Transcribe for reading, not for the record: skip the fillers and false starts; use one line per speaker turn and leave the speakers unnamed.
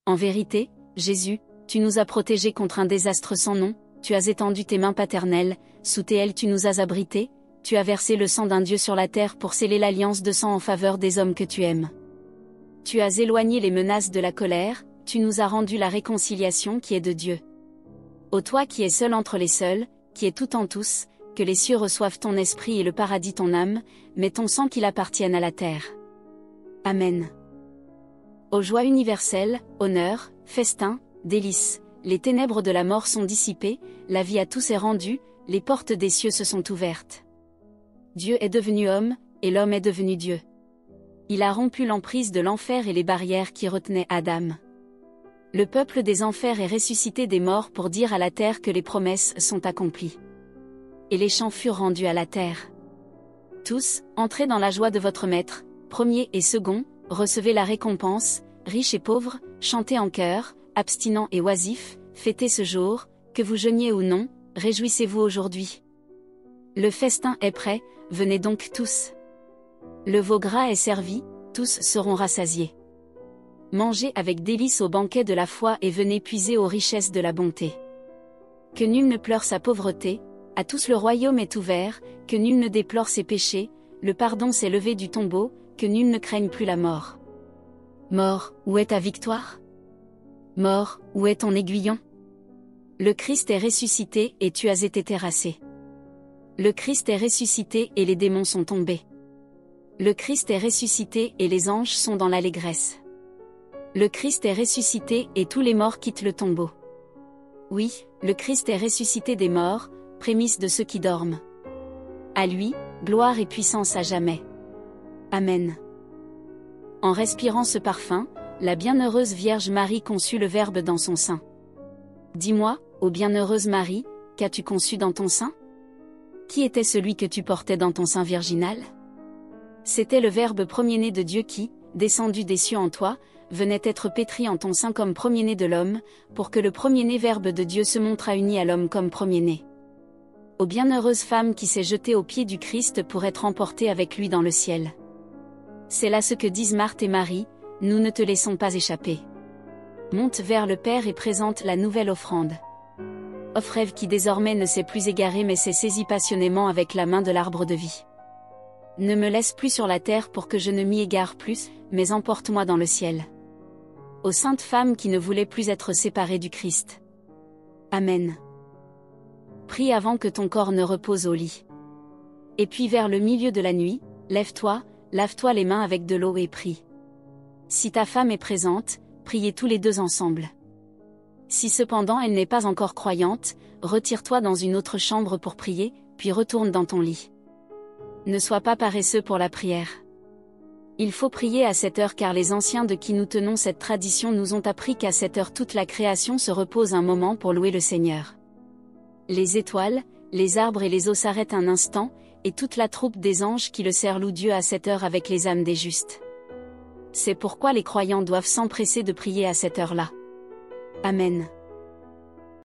En vérité, Jésus, tu nous as protégés contre un désastre sans nom, tu as étendu tes mains paternelles, sous tes ailes tu nous as abrités, tu as versé le sang d'un Dieu sur la terre pour sceller l'alliance de sang en faveur des hommes que tu aimes. Tu as éloigné les menaces de la colère, tu nous as rendu la réconciliation qui est de Dieu. Ô toi qui es seul entre les seuls, qui es tout en tous, que les cieux reçoivent ton esprit et le paradis ton âme, mais ton sang qu'il appartienne à la terre. Amen. Aux joies universelles, honneur, festin, délices, les ténèbres de la mort sont dissipées, la vie à tous est rendue, les portes des cieux se sont ouvertes. Dieu est devenu homme, et l'homme est devenu Dieu. Il a rompu l'emprise de l'enfer et les barrières qui retenaient Adam. Le peuple des enfers est ressuscité des morts pour dire à la terre que les promesses sont accomplies. Et les chants furent rendus à la terre. Tous, entrez dans la joie de votre maître, premier et second, recevez la récompense, riches et pauvres, chantez en chœur, abstinents et oisifs, fêtez ce jour, que vous jeûniez ou non, réjouissez-vous aujourd'hui. Le festin est prêt, venez donc tous. Le veau gras est servi, tous seront rassasiés. Mangez avec délice au banquet de la foi et venez puiser aux richesses de la bonté. Que nul ne pleure sa pauvreté, à tous le royaume est ouvert, que nul ne déplore ses péchés, le pardon s'est levé du tombeau, que nul ne craigne plus la mort. Mort, où est ta victoire? Mort, où est ton aiguillon? Le Christ est ressuscité et tu as été terrassé. Le Christ est ressuscité et les démons sont tombés. Le Christ est ressuscité et les anges sont dans l'allégresse. Le Christ est ressuscité et tous les morts quittent le tombeau. Oui, le Christ est ressuscité des morts, prémisse de ceux qui dorment. À lui, gloire et puissance à jamais. Amen. En respirant ce parfum, la bienheureuse Vierge Marie conçut le Verbe dans son sein. Dis-moi, ô bienheureuse Marie, qu'as-tu conçu dans ton sein? Qui était celui que tu portais dans ton sein virginal? C'était le Verbe premier-né de Dieu qui, descendu des cieux en toi, venait être pétri en ton sein comme premier-né de l'homme, pour que le premier-né Verbe de Dieu se montrât uni à l'homme comme premier-né. Ô bienheureuse femme qui s'est jetée aux pieds du Christ pour être emportée avec lui dans le ciel. C'est là ce que disent Marthe et Marie, nous ne te laissons pas échapper. Monte vers le Père et présente la nouvelle offrande. Offrève qui désormais ne s'est plus égarée mais s'est saisie passionnément avec la main de l'arbre de vie. Ne me laisse plus sur la terre pour que je ne m'y égare plus, mais emporte-moi dans le ciel. Ô sainte femme qui ne voulait plus être séparée du Christ. Amen. Prie avant que ton corps ne repose au lit. Et puis vers le milieu de la nuit, lève-toi, lave-toi les mains avec de l'eau et prie. Si ta femme est présente, priez tous les deux ensemble. Si cependant elle n'est pas encore croyante, retire-toi dans une autre chambre pour prier, puis retourne dans ton lit. Ne sois pas paresseux pour la prière. Il faut prier à cette heure car les anciens de qui nous tenons cette tradition nous ont appris qu'à cette heure toute la création se repose un moment pour louer le Seigneur. Les étoiles, les arbres et les eaux s'arrêtent un instant, et toute la troupe des anges qui le servent loue Dieu à cette heure avec les âmes des justes. C'est pourquoi les croyants doivent s'empresser de prier à cette heure-là. Amen.